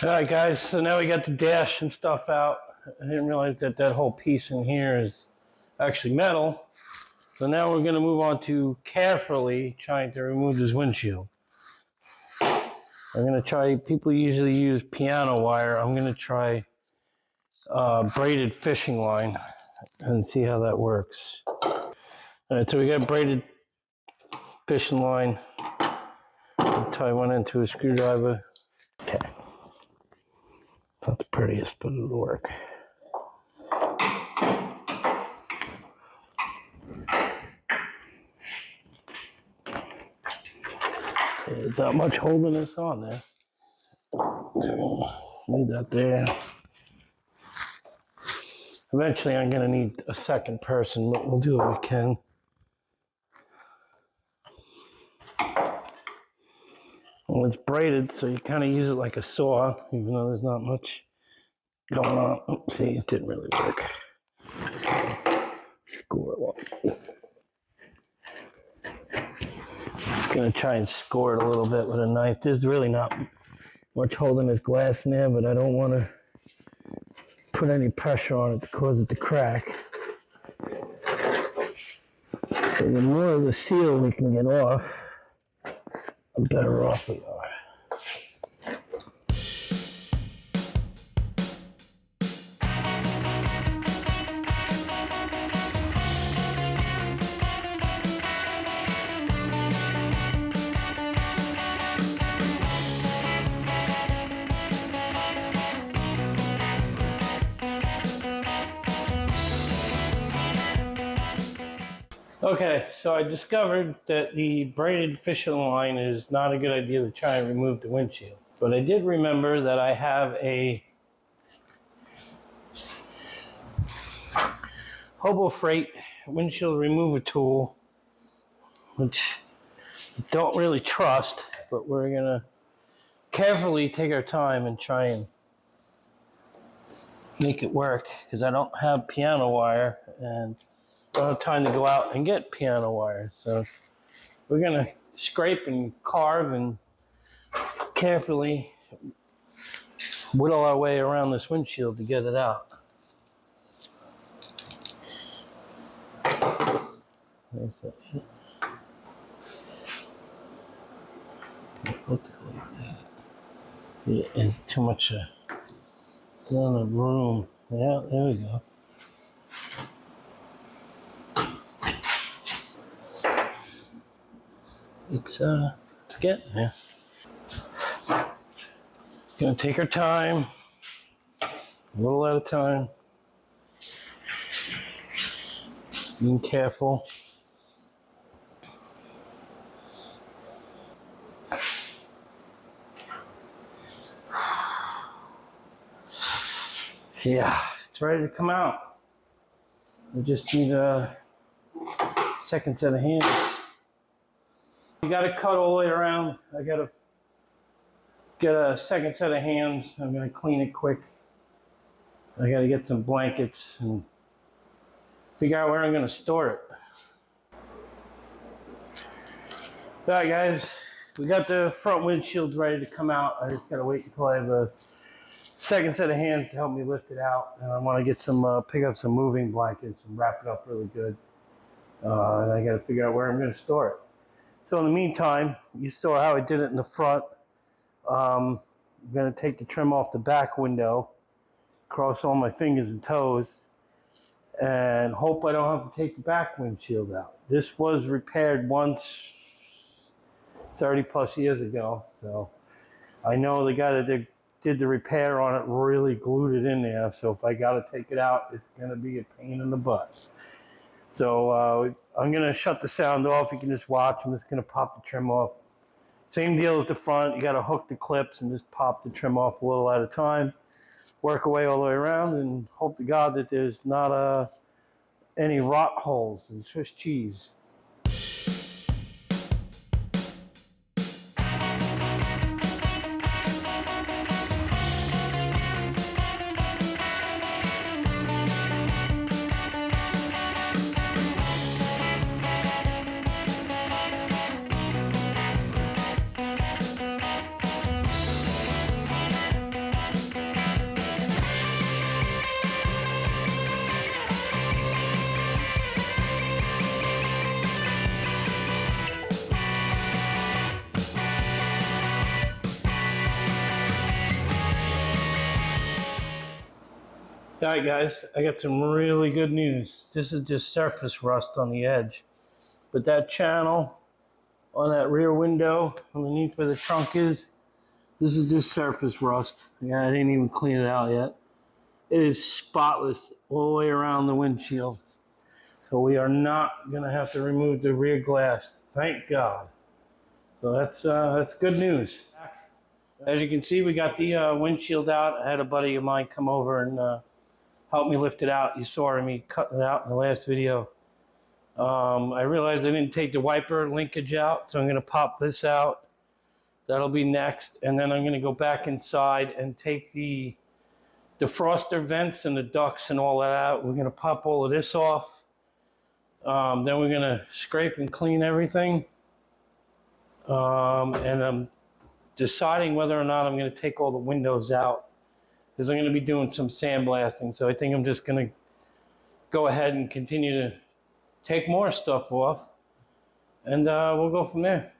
Alright guys, so now we got the dash and stuff out. I didn't realize that that whole piece in here is actually metal. So now we're going to move on to carefully trying to remove this windshield. I'm going to try, people usually use piano wire. I'm going to try braided fishing line and see how that works. Alright, so we got braided fishing line. I'll tie one into a screwdriver. Okay. Not the prettiest, but it'll work. There's not much holding this on there. Leave that there. Eventually I'm going to need a second person, but we'll do what we can. Well, it's braided, so you kind of use it like a saw, even though there's not much going on. Oh, see, it didn't really work. Score it up. I'm going to try and score it a little bit with a knife. There's really not much holding this glass in there, but I don't want to put any pressure on it to cause it to crack. So the more of the seal we can get off, the better off we are. Okay, so I discovered that the braided fishing line is not a good idea to try and remove the windshield. But I did remember that I have a Hobo Freight windshield remover tool, which I don't really trust, but we're going to carefully take our time and try and make it work, because I don't have piano wire and I don't have time to go out and get piano wire. So we're going to scrape and carve and carefully whittle our way around this windshield to get it out. There's that. See, it's too much room. Yeah, there we go. It's getting there. It's gonna take our time, a little at a time. Being careful. Yeah, it's ready to come out. We just need a second set of hands. You gotta cut all the way around. I gotta get a second set of hands. I'm gonna clean it quick. I gotta get some blankets and figure out where I'm gonna store it. Alright guys, we got the front windshield ready to come out. I just gotta wait until I have a second set of hands to help me lift it out. And I wanna get some, pick up some moving blankets and wrap it up really good. And I gotta figure out where I'm gonna store it. So in the meantime, you saw how I did it in the front. I'm going to take the trim off the back window, cross all my fingers and toes, and hope I don't have to take the back windshield out. This was repaired once 30 plus years ago, so I know the guy that did the repair on it really glued it in there, so if I got to take it out, it's going to be a pain in the butt. So I'm going to shut the sound off. You can just watch. I'm just going to pop the trim off. Same deal as the front. You got to hook the clips and just pop the trim off a little at a time. Work away all the way around and hope to God that there's not any rot holes in Swiss cheese. Alright guys, I got some really good news. This is just surface rust on the edge. But that channel on that rear window underneath where the trunk is, this is just surface rust. Yeah, I didn't even clean it out yet. It is spotless all the way around the windshield. So we are not going to have to remove the rear glass. Thank God. So that's good news. As you can see, we got the windshield out. I had a buddy of mine come over and help me lift it out. You saw me cutting it out in the last video. I realized I didn't take the wiper linkage out, so I'm going to pop this out. That'll be next, and then I'm going to go back inside and take the defroster vents and the ducts and all that out. We're going to pop all of this off. Then we're going to scrape and clean everything. And I'm deciding whether or not I'm going to take all the windows out, because I'm going to be doing some sandblasting. So I think I'm just going to go ahead and continue to take more stuff off, and we'll go from there.